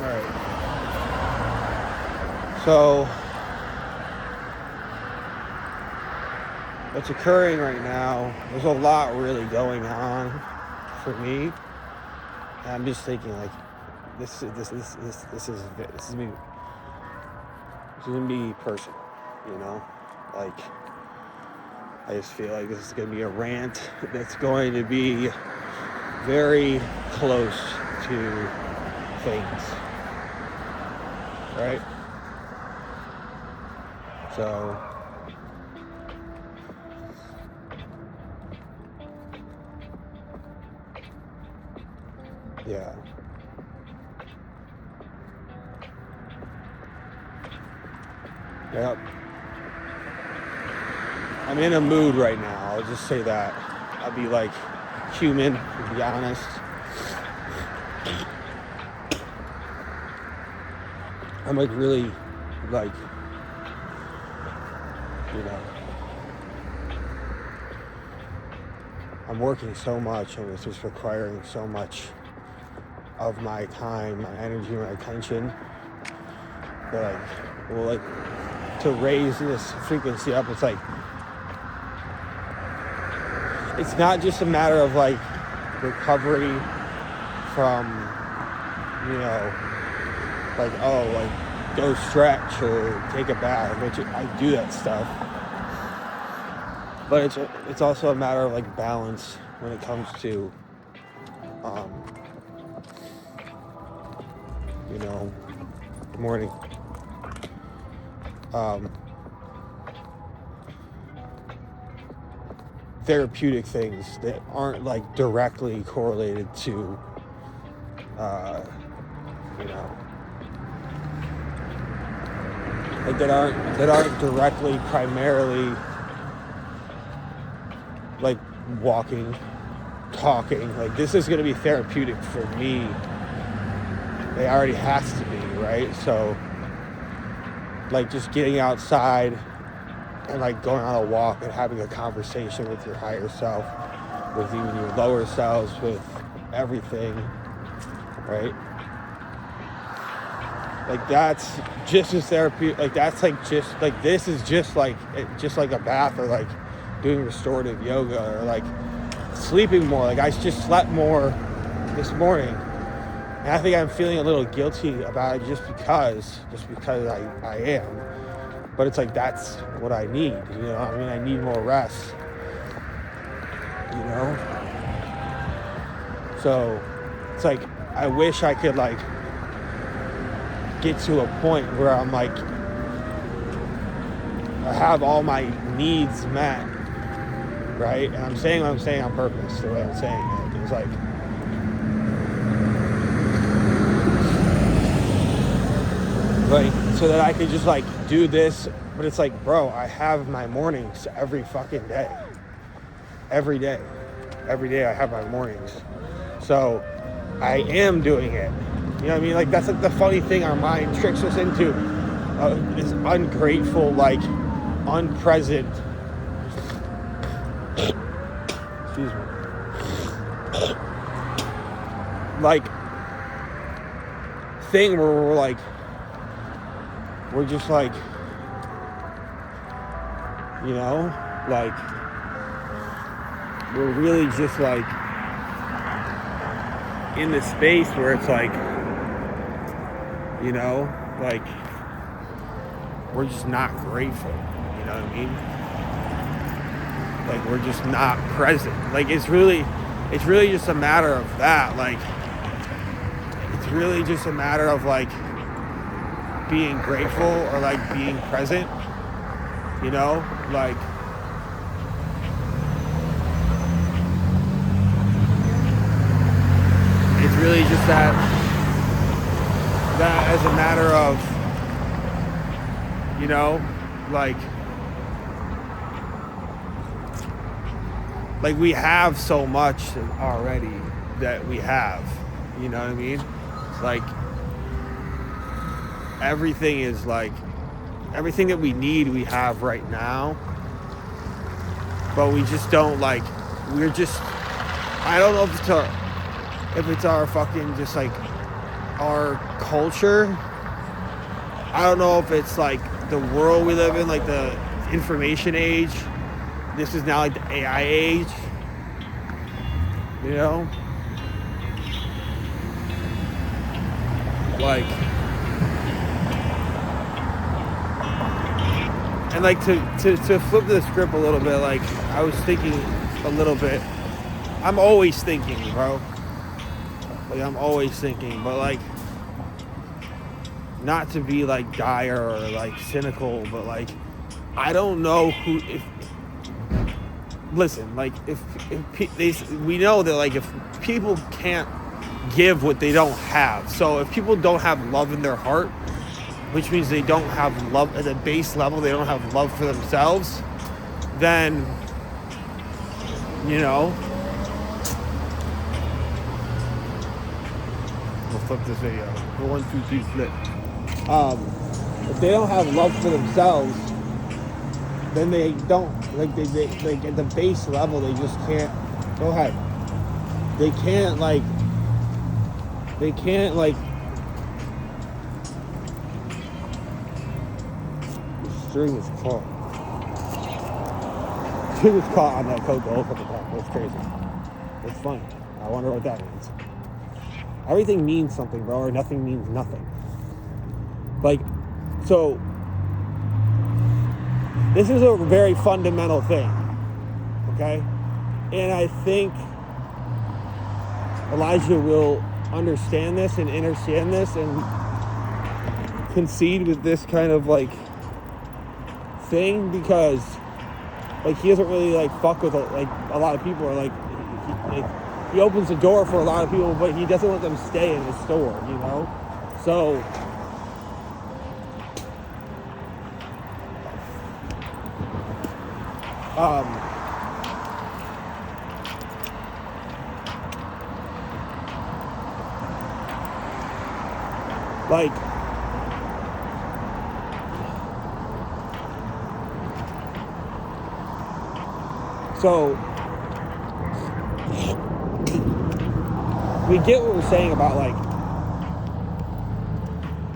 Alright. So, what's occurring right now, there's a lot really going on for me. And I'm just thinking, like, this is me personal, you know? Like, I just feel like this is going to be a rant that's going to be very close to things, right? So, yeah. Yep. I'm in a mood right now. I'll just say that. I'll be like human, to be honest. I'm like really, like, you know, I'm working so much and it's just requiring so much of my time, my energy, my attention. But like, well, like, to raise this frequency up, it's like, it's not just a matter of like recovery from, you know, like, oh, like go stretch or take a bath, which I do that stuff. But it's also a matter of like balance when it comes to, you know, good morning. Therapeutic things that aren't like directly correlated to, you know, like that aren't directly primarily like walking, talking. Like, this is going to be therapeutic for me. It already has to be, right? So like just getting outside and like going on a walk and having a conversation with your higher self, with even your lower selves, with everything, right? Like, that's just as therapeutic. Like, that's like just like, this is just like a bath, or like doing restorative yoga, or like sleeping more. Like, I just slept more this morning, and I think I'm feeling a little guilty about it just because I am. But it's like, that's what I need, you know? I mean, I need more rest, you know? So it's like, I wish I could like get to a point where I'm like, I have all my needs met, right? And I'm saying what I'm saying on purpose, the way I'm saying it. It's like, so that I could just like do this. But it's like, bro, I have my mornings every fucking day. Every day I have my mornings. So I am doing it. You know what I mean? Like, that's like the funny thing our mind tricks us into, is ungrateful, like unpresent, excuse me, like thing where we're just like, you know, like, we're really just like in this space where it's like, you know, like, we're just not grateful, you know what I mean? Like, we're just not present. Like, it's really just a matter of that. Like, it's really just a matter of like being grateful, or like being present, you know, like, it's really just that as a matter of, you know, like we have so much already that we have, you know what I mean? Like, everything is like, everything that we need, we have right now, but we just don't, like, we're just, I don't know if it's our fucking just like our culture, I don't know if it's like the world we live in, like the information age. This is now like the AI age, you know? Like, and like to flip the script a little bit, like I was thinking a little bit. I'm always thinking, bro. Like I'm always thinking, but like not to be like dire or like cynical, but like I don't know who. If listen, like we know that like if people can't give what they don't have, so if people don't have love in their heart, which means they don't have love at a base level, they don't have love for themselves, then, you know, we'll flip this video. The 1, 2, 3 flip. If they don't have love for themselves, then they don't, like, they like at the base level, they just can't, go ahead. They can't, like, string is caught. String is caught on that coat the whole fucking time. That's crazy. That's funny. I wonder what that means. Everything means something, bro, or nothing means nothing. Like, so this is a very fundamental thing, okay? And I think Elijah will understand this and understand this and concede with this kind of like thing, because like he doesn't really like fuck with like a lot of people, or like he opens the door for a lot of people, but he doesn't let them stay in his store, you know? So like so we get what we're saying about like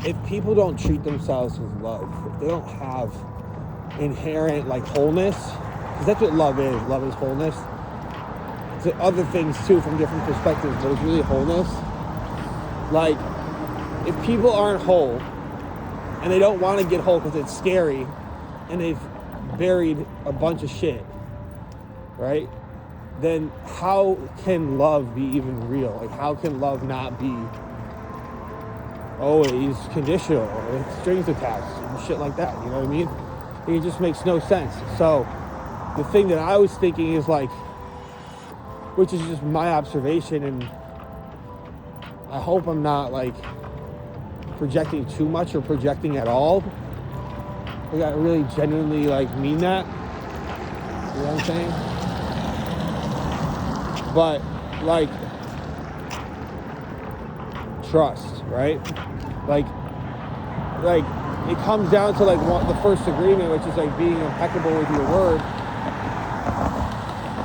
if people don't treat themselves with love, if they don't have inherent like wholeness, because that's what love is. Love is wholeness. It's other things too from different perspectives, but it's really wholeness. Like, if people aren't whole and they don't want to get whole because it's scary and they've buried a bunch of shit, right? Then how can love be even real? Like, how can love not be always conditional or with strings attached and shit like that? You know what I mean? It just makes no sense. So the thing that I was thinking is like, which is just my observation, and I hope I'm not like projecting too much or projecting at all. Like, I really genuinely like mean that. You know what I'm saying? But like trust, right? Like it comes down to like the first agreement, which is like being impeccable with your word.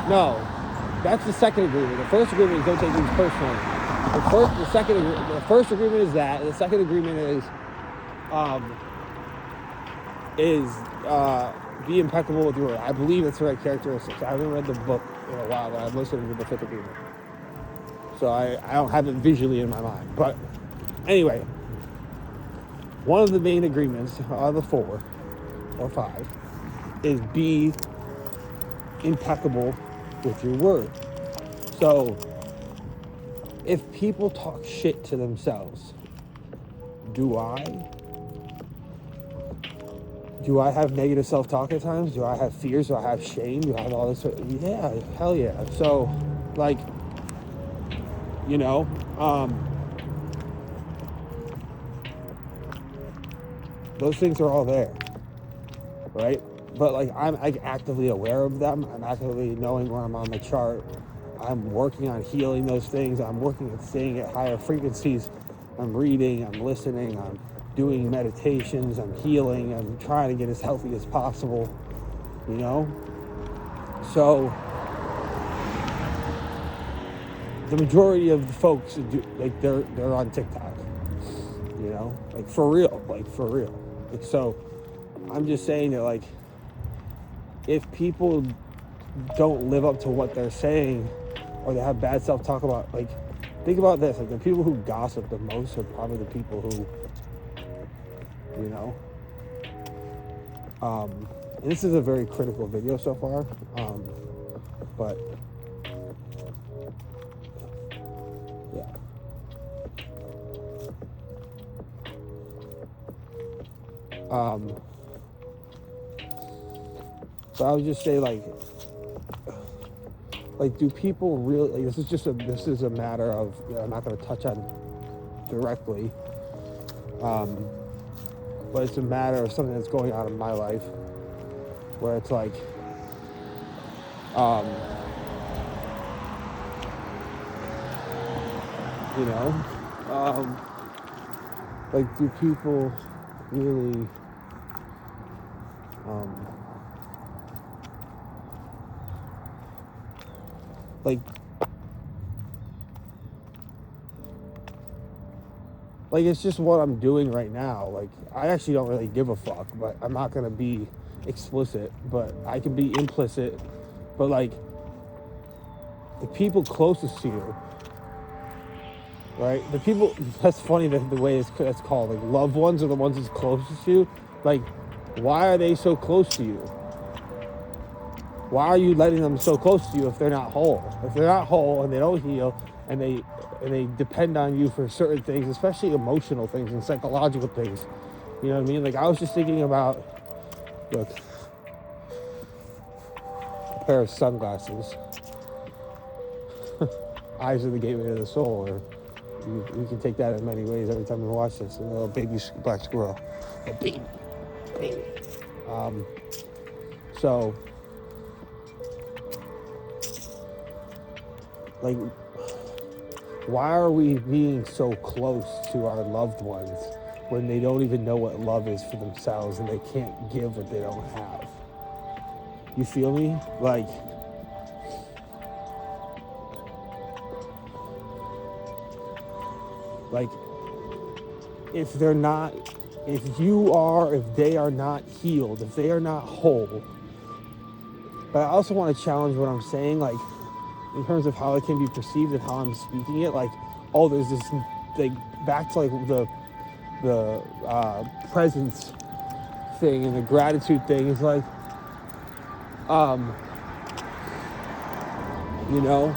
No, that's the second agreement. The first agreement is don't take things personally. The first agreement is that. And the second agreement is be impeccable with your word. I believe it's the right characteristics. I haven't read the book in a while, but I've listened to the fifth agreement. So I don't have it visually in my mind. But anyway, one of the main agreements of the 4 or 5 is be impeccable with your word. So if people talk shit to themselves, do I have negative self-talk at times? Do I have fears? Do I have shame? Do I have all this? Yeah, hell yeah. So, like, you know, those things are all there, right? But, like, I'm actively aware of them. I'm actively knowing where I'm on the chart. I'm working on healing those things. I'm working at staying at higher frequencies. I'm reading. I'm listening. I'm doing meditations. I'm healing. I'm trying to get as healthy as possible, you know? So the majority of the folks do, like, they're on TikTok. you know, like for real. Like so I'm just saying that, like, if people don't live up to what they're saying, or they have bad self-talk about, like, think about this, like, the people who gossip the most are probably the people who, you know, and this is a very critical video so far, but yeah. So I would just say, like, do people really, like, this is a matter of, you know, I'm not going to touch on directly, but it's a matter of something that's going on in my life, where it's like, you know, like, do people really, like, it's just what I'm doing right now. Like, I actually don't really give a fuck, but I'm not going to be explicit, but I can be implicit. But, like, the people closest to you, right? The people, that's funny, the way it's called, like, loved ones are the ones that's closest to you. Like, why are they so close to you? Why are you letting them so close to you if they're not whole? If they're not whole and they don't heal, and they depend on you for certain things, especially emotional things and psychological things. You know what I mean? Like, I was just thinking about, look, a pair of sunglasses. Eyes are the gateway to the soul, or you can take that in many ways every time you watch this. A little baby black squirrel. A baby. So, like, why are we being so close to our loved ones when they don't even know what love is for themselves and they can't give what they don't have? You feel me? Like, if they are not healed, if they are not whole. But I also want to challenge what I'm saying, like, in terms of how it can be perceived and how I'm speaking it. Like, oh, there's this, like, back to, like, the presence thing and the gratitude thing is like, you know,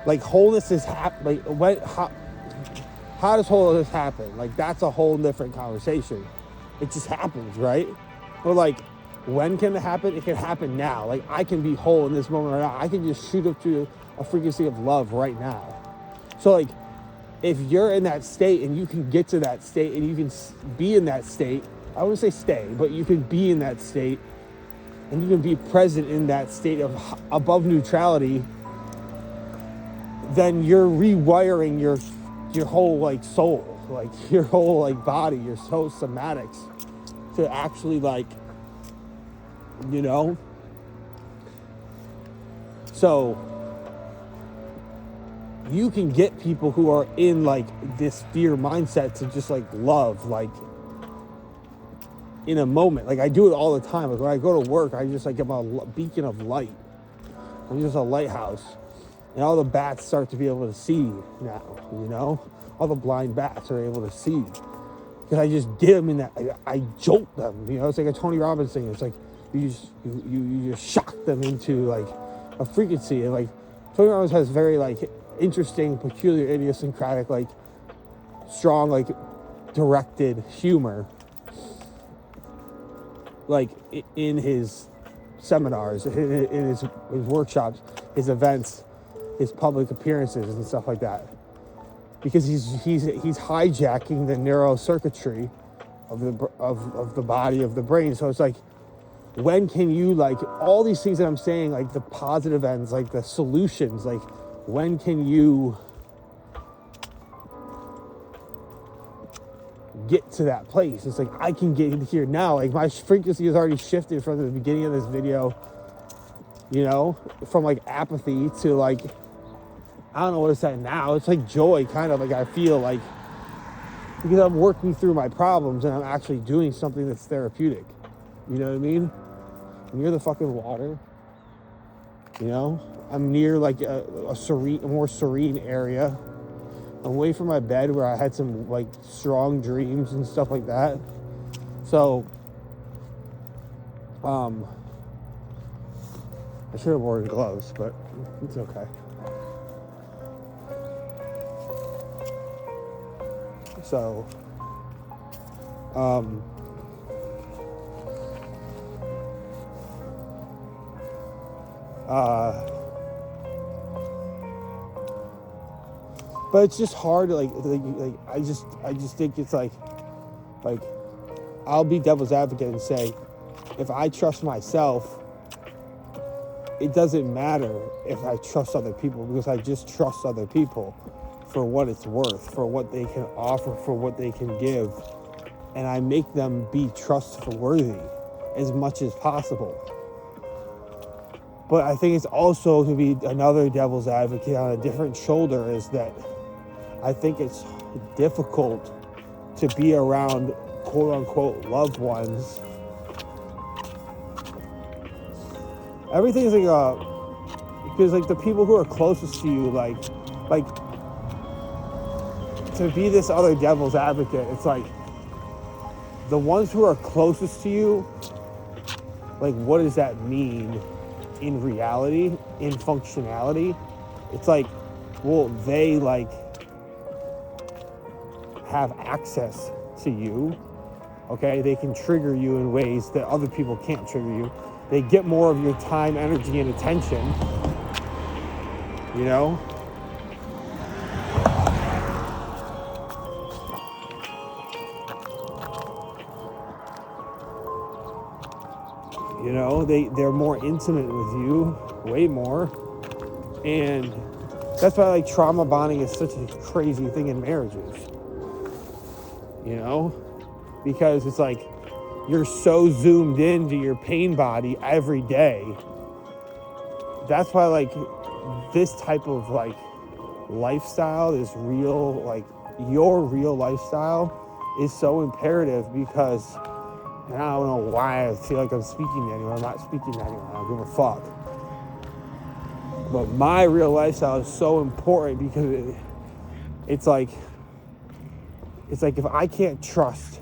like wholeness is like, how does wholeness happen? Like, that's a whole different conversation. It just happens, right? Or, like, when can it happen? It can happen now. Like, I can be whole in this moment right now. I can just shoot up to a frequency of love right now. So, like, if you're in that state and you can get to that state and you can be in that state, I wouldn't say stay, but you can be in that state and you can be present in that state of above neutrality, then you're rewiring your whole, like, soul, like, your whole, like, body, your whole somatics to actually, like, you know? So you can get people who are in, like, this fear mindset to just, like, love, like, in a moment. Like, I do it all the time. Like, when I go to work, I just, like, am a beacon of light. I'm just a lighthouse. And all the bats start to be able to see now, you know? All the blind bats are able to see. Because I just get them in that, I jolt them, you know? It's like a Tony Robbins thing. It's like, you just shock them into, like, a frequency. And, like, Tony Robbins has very, like, interesting, peculiar, idiosyncratic, like, strong, like, directed humor. Like, in his seminars, in his workshops, his events, his public appearances and stuff like that, because he's hijacking the neurocircuitry of the body, of the brain. So it's like, when can you, like, all these things that I'm saying, like the positive ends, like the solutions, like, when can you get to that place? It's like, I can get here now. Like, my frequency has already shifted from the beginning of this video you know, from like apathy to like, I don't know what it's at now. It's like joy, kind of like I feel like, because I'm working through my problems and I'm actually doing something that's therapeutic. You know what I mean? I'm near the fucking water. You know, I'm near like a more serene area. I'm away from my bed where I had some like strong dreams and stuff like that. So, I should have worn gloves, but it's okay. So, but it's just hard to like I just think it's like I'll be devil's advocate and say, if I trust myself, it doesn't matter if I trust other people, because I just trust other people for what it's worth, for what they can offer, for what they can give. And I make them be trustworthy as much as possible. But I think it's also, to be another devil's advocate on a different shoulder, is that I think it's difficult to be around quote unquote loved ones. Everything's like because like the people who are closest to you, like to be this other devil's advocate, it's like the ones who are closest to you, like what does that mean in reality, in functionality? It's like, well, they like have access to you, okay? They can trigger you in ways that other people can't trigger you. They get more of your time, energy, and attention, you know? You know, they're more intimate with you, way more. And that's why like trauma bonding is such a crazy thing in marriages. You know? Because it's like you're so zoomed into your pain body every day. That's why like this type of like lifestyle, this real, like your real lifestyle is so imperative, because, and I don't know why I feel like I'm speaking to anyone. I'm not speaking to anyone. I don't give a fuck. But my real lifestyle is so important, because it's like if I can't trust,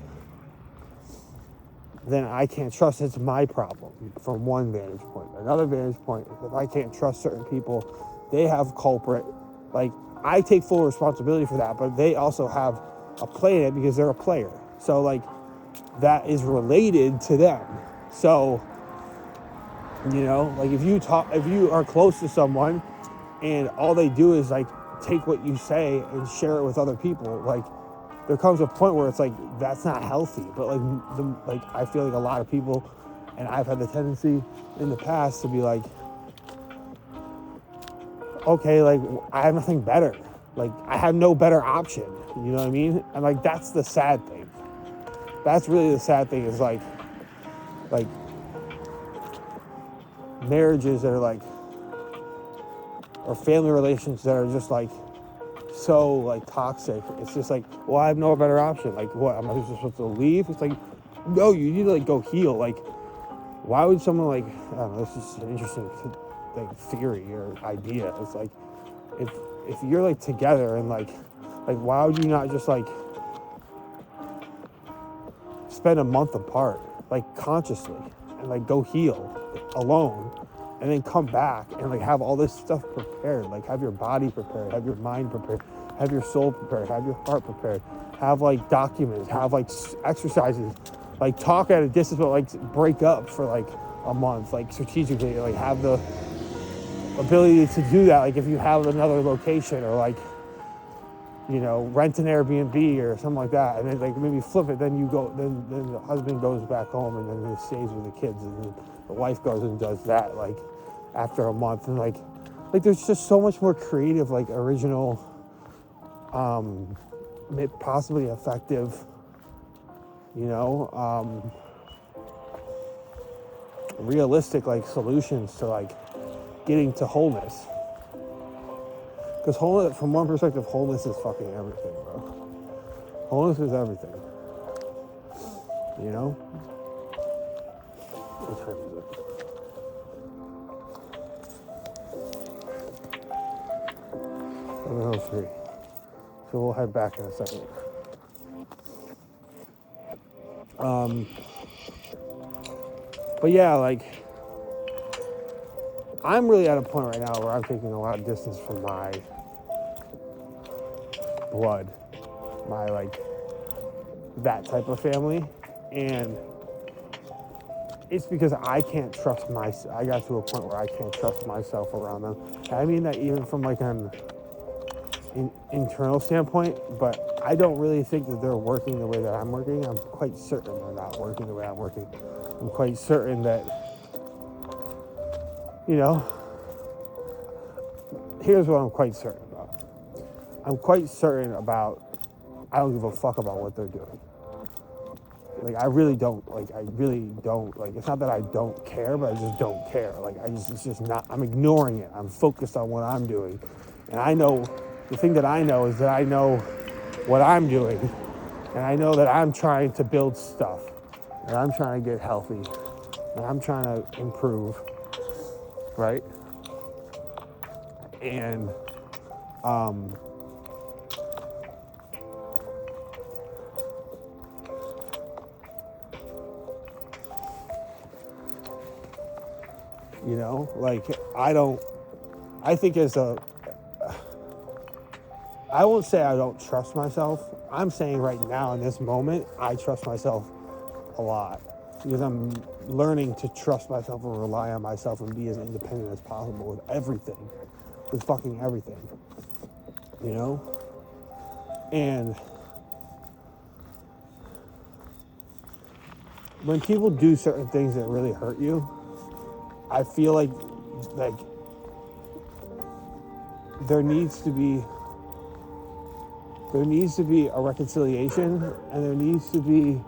then I can't trust. It's my problem from one vantage point. Another vantage point, if I can't trust certain people, they have culprit. Like, I take full responsibility for that, but they also have a play in it because they're a player. So like that is related to them. So, you know, like if you are close to someone and all they do is like take what you say and share it with other people, like there comes a point where it's like, that's not healthy. But like I feel like a lot of people, and I've had the tendency in the past to be like, okay, like I have nothing better. Like I have no better option. You know what I mean? And like, that's the sad thing. That's really the sad thing, is like marriages that are like, or family relations that are just like so like toxic. It's just like, well, I have no better option. Like, what, am I just supposed to leave? It's like, no, you need to like go heal. Like, why would someone like, I don't know, this is an interesting like theory or idea. It's like, if you're like together and like why would you not just like spend a month apart, like consciously, and like go heal alone, and then come back and like have all this stuff prepared, like have your body prepared, have your mind prepared, have your soul prepared, have your heart prepared, have like documents, have like exercises, like talk at a distance, but like break up for like a month, like strategically, like have the ability to do that. Like if you have another location, or like, you know, rent an Airbnb or something like that, and then like maybe flip it, then you go, then the husband goes back home and then he stays with the kids, and then the wife goes and does that like after a month. And like there's just so much more creative, like original, possibly effective, you know, realistic like solutions to like getting to wholeness. Because wholeness, from one perspective, wholeness is fucking everything, bro. Wholeness is everything. You know? What time is it? 7:03. So we'll head back in a second. But yeah, like, I'm really at a point right now where I'm taking a lot of distance from my blood, my, like, that type of family. And it's because I can't trust I got to a point where I can't trust myself around them. And I mean that even from, like, an internal standpoint, but I don't really think that they're working the way that I'm working. I'm quite certain they're not working the way I'm working. I'm quite certain that, you know, here's what I'm quite certain about. I'm quite certain about, I don't give a fuck about what they're doing. Like, I really don't, like, it's not that I don't care, but I just don't care. Like, it's just not, I'm ignoring it. I'm focused on what I'm doing. And I know, the thing that I know is that I know what I'm doing. And I know that I'm trying to build stuff. And I'm trying to get healthy. And I'm trying to improve. Right? And, you know, like, I won't say I don't trust myself. I'm saying right now in this moment, I trust myself a lot because I'm learning to trust myself and rely on myself and be as independent as possible with everything, with fucking everything, you know? And when people do certain things that really hurt you, I feel like there needs to be a reconciliation, and there needs to be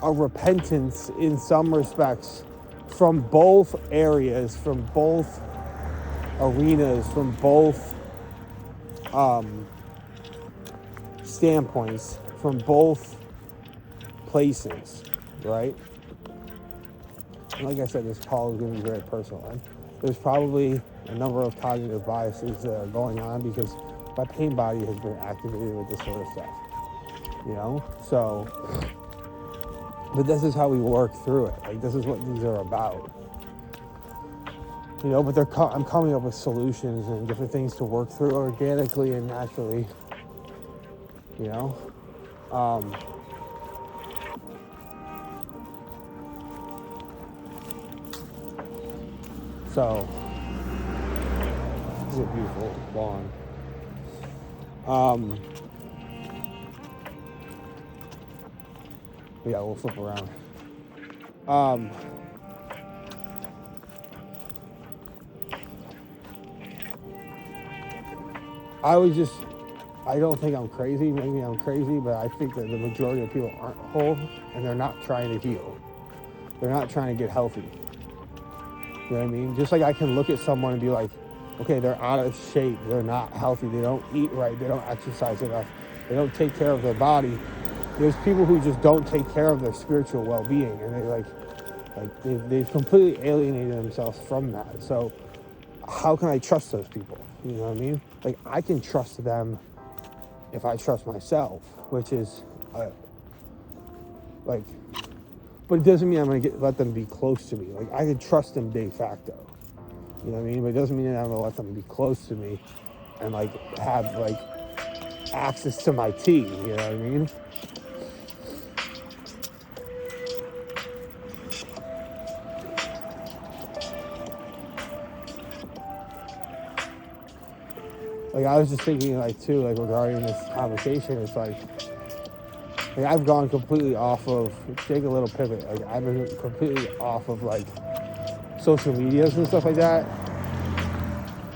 a repentance in some respects from both areas, from both arenas, from both standpoints, from both places, right? And like I said, this call is going to be very personal. And there's probably a number of cognitive biases that are going on because my pain body has been activated with this sort of stuff, you know? So, but this is how we work through it. Like, this is what these are about. You know, but I'm coming up with solutions and different things to work through organically and naturally, you know? So, this is a beautiful lawn. Yeah, we'll flip around. I don't think I'm crazy. Maybe I'm crazy, but I think that the majority of people aren't whole and they're not trying to heal. They're not trying to get healthy. You know what I mean? Just like I can look at someone and be like, okay, they're out of shape. They're not healthy. They don't eat right. They don't exercise enough. They don't take care of their body. There's people who just don't take care of their spiritual well-being, and they've completely alienated themselves from that. So how can I trust those people? You know what I mean? Like, I can trust them if I trust myself, which is but it doesn't mean I'm going to let them be close to me. Like, I can trust them de facto. You know what I mean? But it doesn't mean that I'm going to let them be close to me and, like, have, like, access to my tea. You know what I mean? Like, I was just thinking, like, too, like, regarding this conversation, it's like I've gone completely off of, take a little pivot, like, I've been completely off of, like, social medias and stuff like that.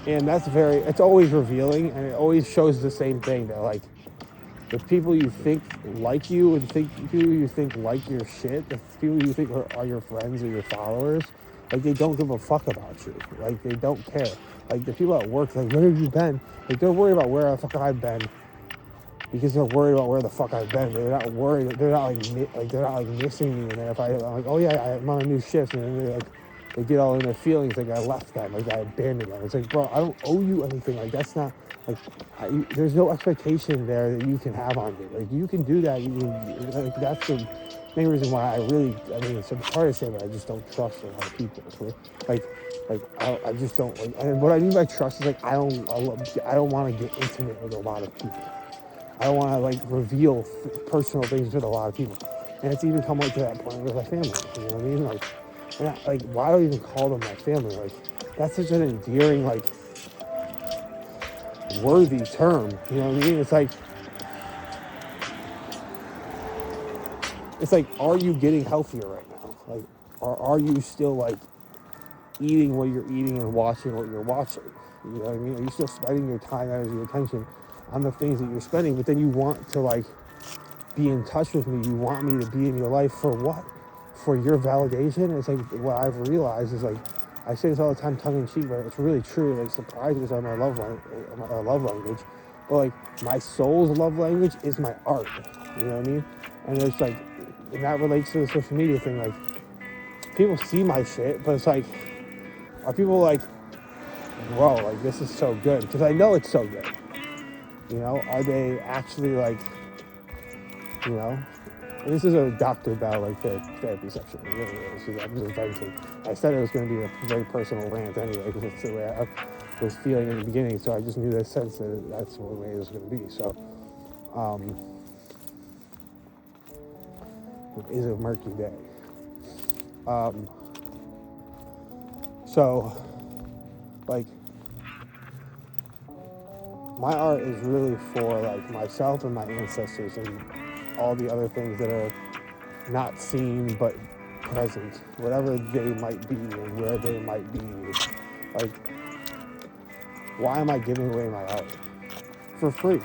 And that's it's always revealing, and it always shows the same thing, that, like, the people you think like you and people you think like your shit, the people you think are your friends or your followers, like, they don't give a fuck about you. Like, they don't care. Like, the people at work, like, where have you been? Like, they're worried about where the fuck I've been because they're worried about where the fuck I've been. They're not worried. They're not like missing me. And then if I'm like, oh yeah, I'm on a new shift, and then they get all in their feelings, like I left them, like I abandoned them. It's like, bro, I don't owe you anything. Like, that's not like there's no expectation there that you can have on me. Like, you can do that. You can, like, that's the main reason why I mean, it's hard to say, but I just don't trust a lot of people. I just don't. Like, and what I mean by trust is, like, I don't want to get intimate with a lot of people. I don't want to, like, reveal personal things with a lot of people. And it's even come like to that point with my family. You know what I mean? Like, why do I even call them my family? Like, that's such an endearing, like, worthy term. You know what I mean? It's like, are you getting healthier right now? Like, or are you still, like, eating what you're eating and watching what you're watching? You know what I mean? Are you still spending your time, energy, attention on the things that you're spending, but then you want to, like, be in touch with me? You want me to be in your life for what? For your validation? It's like, what I've realized is, like, I say this all the time, tongue-in-cheek, but it's really true. Like, surprises are my love language. But, like, my soul's love language is my art. You know what I mean? And it's like, and that relates to the social media thing. Like, people see my shit, but it's like, are people like, whoa, like, this is so good? Because I know it's so good. You know, are they actually, like, you know? And this is a Dr. Bell, like, therapy section. It really is. I'm just venting. I said it was going to be a very personal rant anyway, because it's the way I was feeling in the beginning. So I just knew that sense that that's the way it was going to be. So, it is a murky day. So, like, my art is really for, like, myself and my ancestors and all the other things that are not seen but present, whatever they might be and where they might be. Like, why am I giving away my art for free?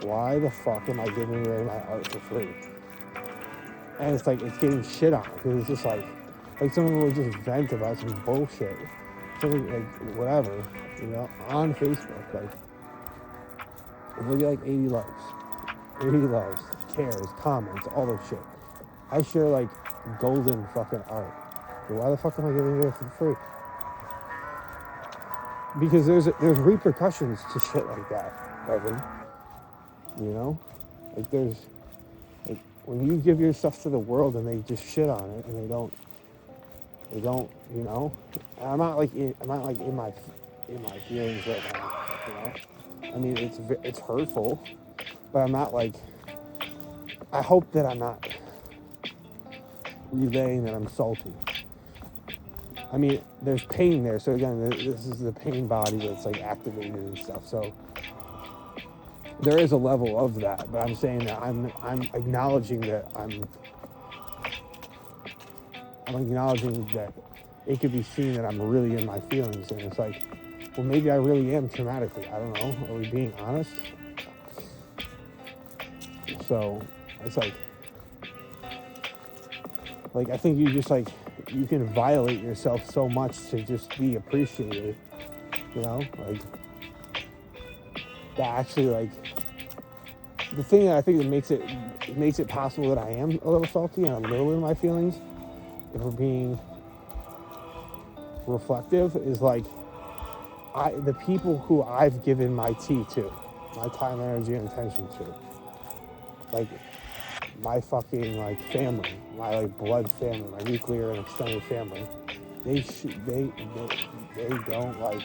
Why the fuck am I giving away my art for free? And it's like, it's getting shit on, because it's just like someone will just vent about some bullshit, something, like, whatever, you know, on Facebook, like, maybe like 80 loves, cares, comments, all that shit. I share, like, golden fucking art. But why the fuck am I giving it away for free? Because there's repercussions to shit like that, Evan. You know? Like, there's, like, when you give your stuff to the world and they just shit on it and they don't, you know? And I'm not in my feelings right now, you know? I mean, it's hurtful, but I'm not, like, I hope that I'm not relaying that I'm salty. I mean, there's pain there. So again, this is the pain body that's, like, activated and stuff. So there is a level of that, but I'm saying that I'm acknowledging that I'm acknowledging that it could be seen that I'm really in my feelings, and it's like, well, maybe I really am traumatically. I don't know. Are we being honest? So it's like I think you just, like, you can violate yourself so much to just be appreciated, you know? Like, that actually, like, the thing that I think that makes it possible that I am a little salty and a little in my feelings, if we're being reflective, is, like, the people who I've given my tea to, my time, energy, and attention to, like, my fucking, like, family, my, like, blood family, my nuclear and extended family, they don't, like,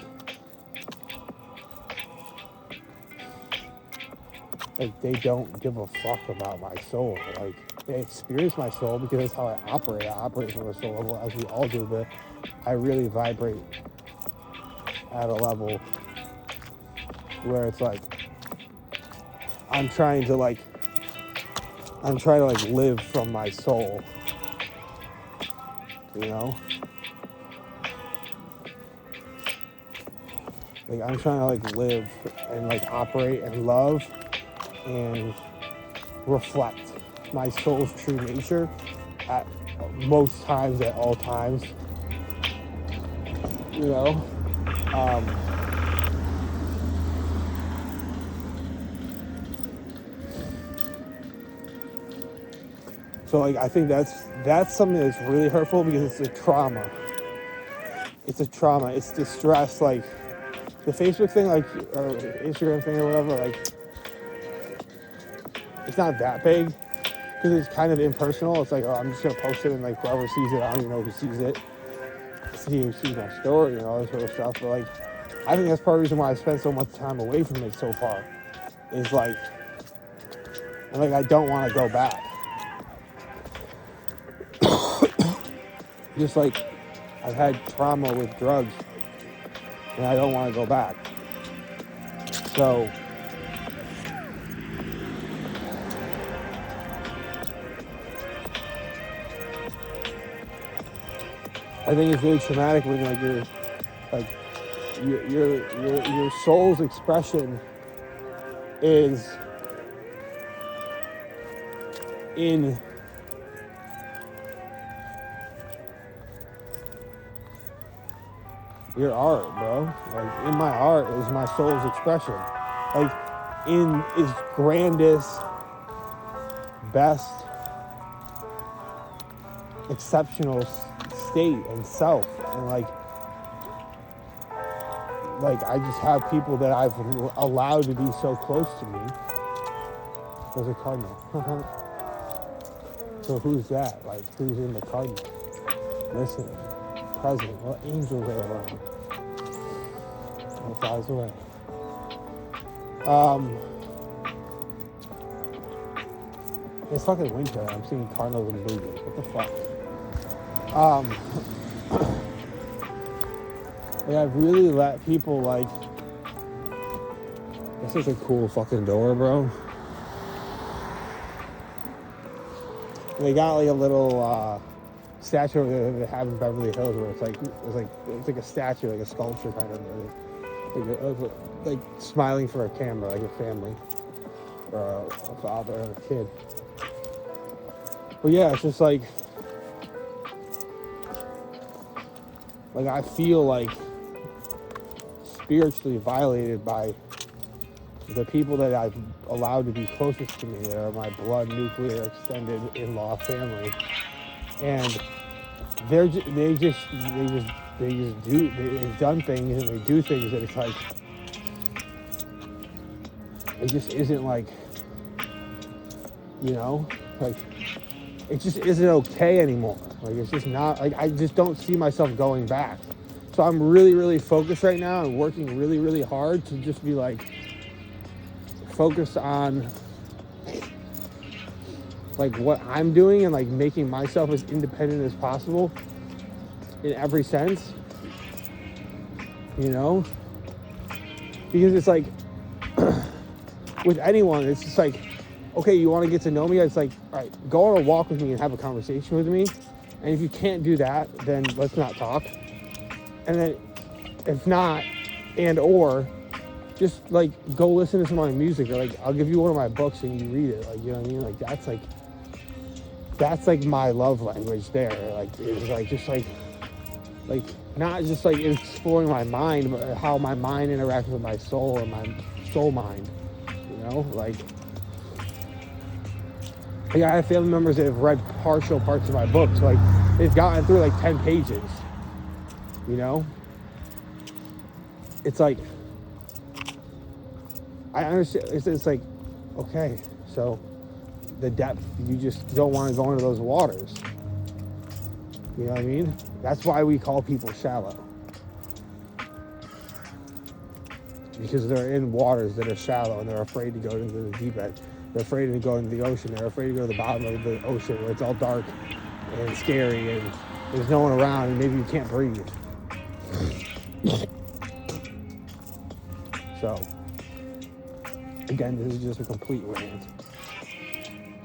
they don't give a fuck about my soul. Like, they experience my soul because that's how I operate. I operate from a soul level, as we all do, but I really vibrate at a level where it's like, I'm trying to live from my soul, you know? Like, I'm trying to, like, live and, like, operate and love and reflect my soul's true nature at most times, at all times, you know? So, like, I think that's something that's really hurtful because it's a trauma. It's a trauma. It's distress. Like, the Facebook thing, like, or Instagram thing or whatever, like, it's not that big because it's kind of impersonal. It's like, oh, I'm just going to post it and, like, whoever sees it, I don't even know who sees it. See who sees my story and all this sort of stuff. But, like, I think that's part of the reason why I spent so much time away from it so far. Is, like, and, like, I don't want to go back. Just like I've had trauma with drugs and I don't want to go back. So I think it's really traumatic when, like, your soul's expression is in your art, bro. Like, in my art is my soul's expression. Like, in its grandest, best, exceptional state and self. And, like I just have people that I've allowed to be so close to me. There's a cardinal. So who's that? Like, who's in the cardinal? Listening. Present. What angels are around? It flies away. It's fucking winter. I'm seeing cardinals and bluejays. What the fuck? Like, I've really let people, like, this is a cool fucking door, bro. They got, like, a little statue they have in Beverly Hills where it's like a statue, like a sculpture kind of, like smiling for a camera, like a family or a father and a kid. But yeah, it's just like I feel like spiritually violated by the people that I've allowed to be closest to me. That are my blood, nuclear, extended in-law family, and they've done things and they do things that it's like, it just isn't, like, you know, like, it just isn't okay anymore. Like, it's just not, like, I just don't see myself going back. So I'm really, really focused right now and working really, really hard to just be, like, focused on, like, what I'm doing and, like, making myself as independent as possible in every sense, you know? Because it's like, with anyone, it's just like, okay, you want to get to know me? It's like, all right, go on a walk with me and have a conversation with me. And if you can't do that, then let's not talk. And then if not, or just, like, go listen to some of my music, or, like, I'll give you one of my books and you read it. Like, you know what I mean? Like, that's like my love language there. Like, it's like, just like not just like exploring my mind, but how my mind interacts with my soul and my soul mind, you know? Like, I have family members that have read partial parts of my book, so, like, they've gotten through, like, 10 pages, you know? It's like, I understand, it's like, okay, so the depth, you just don't want to go into those waters. You know what I mean? That's why we call people shallow. Because they're in waters that are shallow and they're afraid to go into the deep end. They're afraid to go into the ocean. They're afraid to go to the bottom of the ocean where it's all dark and scary and there's no one around and maybe you can't breathe. So, again, this is just a complete rant.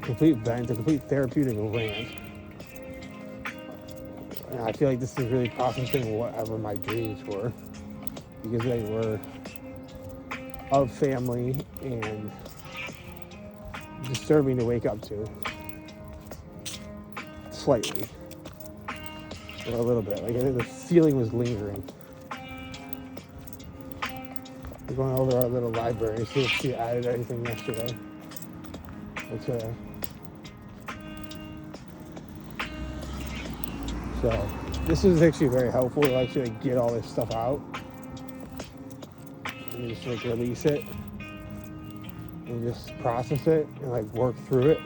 Complete vent, a complete therapeutic rant. And I feel like this is really processing whatever my dreams were. Because they were of family and disturbing to wake up to. Slightly. Or a little bit. Like the feeling was lingering. We're going over our little library, see if she added anything yesterday. Okay. So this is actually very helpful to actually get all this stuff out. And just like release it. And just process it and like work through it.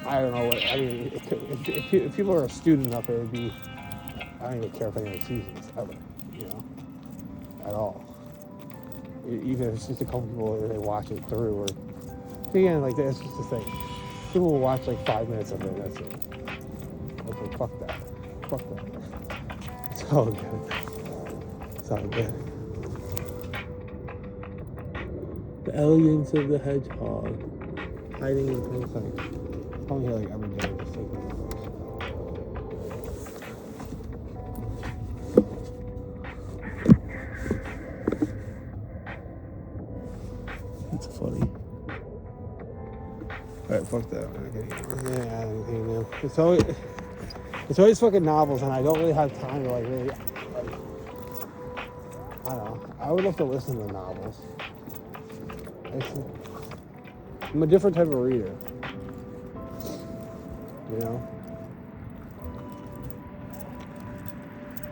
I don't know what, I mean, if people are astute enough, it would be, I don't even care if anyone sees this ever, you know, at all. Even if it's just a couple people that they watch it through, or, again, like, that's just the thing. People will watch like 5 minutes of it, that's it. Okay, fuck that. It's all good. It's all good. The elegance of the hedgehog, hiding in plain sight. I'm here like every day just taking photos. It's funny. Alright, fuck that. Yeah, it's always fucking novels, and I don't really have time to like really, like, I don't know. I would love to listen to novels. I'm a different type of reader. You know?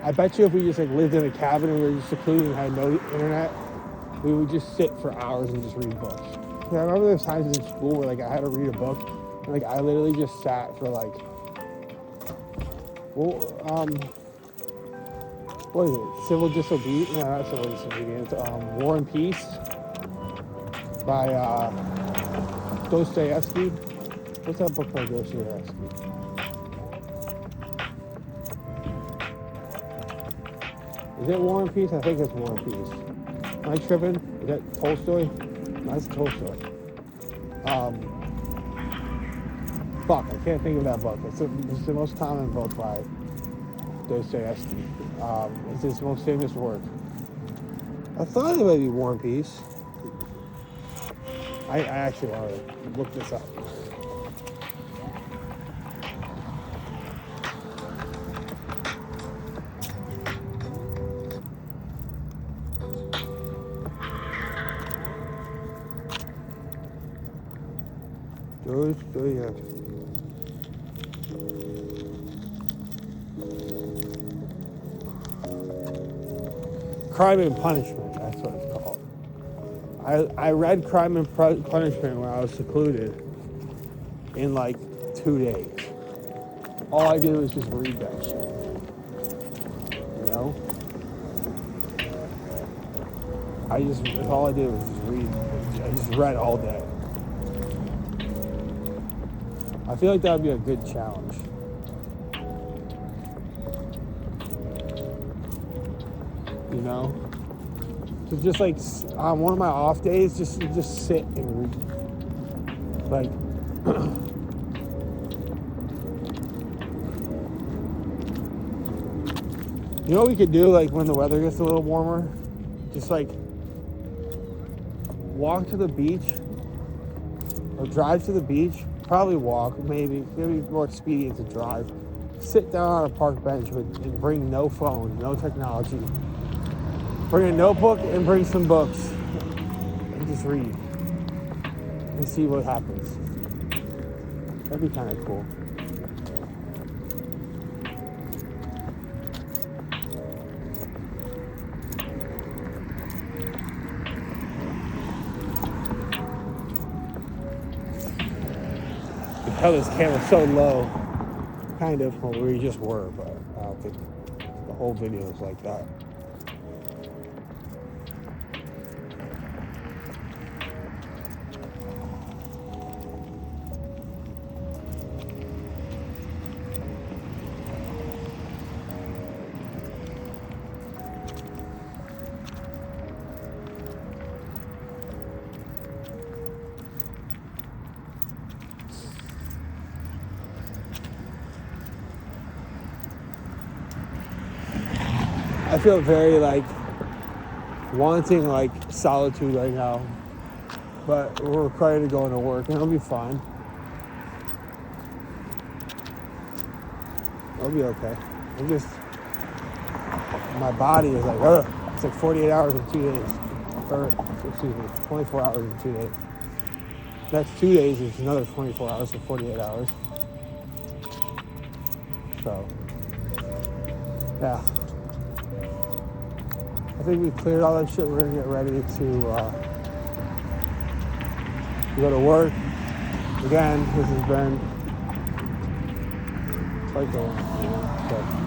I bet you if we just like lived in a cabin and we were just secluded and had no internet, we would just sit for hours and just read books. Yeah, I remember there's times in school where like I had to read a book and like I literally just sat for like, what is it? Civil Disobedience? No, not Civil Disobedience. War and Peace by Dostoevsky. What's that book by Dostoevsky? Is it War and Peace? I think it's War and Peace. Am I tripping? Is that Tolstoy? No, that's Tolstoy. Fuck, I can't think of that book. It's the most common book by Dostoevsky. It's his most famous work. I thought it might be War and Peace. I actually want to look this up. Crime and Punishment, that's what it's called. I read Crime and Punishment when I was secluded in like 2 days. All I did was just read that shit. You know? All I did was just read. I just read all day. I feel like that would be a good challenge. You know? So just like on one of my off days, just sit and read. Like, you know what we could do, like when the weather gets a little warmer? Just like walk to the beach or drive to the beach. Probably walk, maybe more expedient to drive. Sit down on a park bench and bring no phone, no technology. Bring a notebook and bring some books. And just read. And see what happens. That'd be kind of cool. How this camera's so low, kind of, well, we just were, but I don't think the whole video is like that. I feel very like wanting like solitude right now, but we're required to go into work, and it'll be fine. It'll be okay. My body is like, ugh. It's like 48 hours in 2 days. Or, excuse me, 24 hours in 2 days. Next 2 days is another 24 hours, so 48 hours. So, yeah. I think we cleared all that shit. We're going to get ready to go to work. Again, this has been quite the one. So.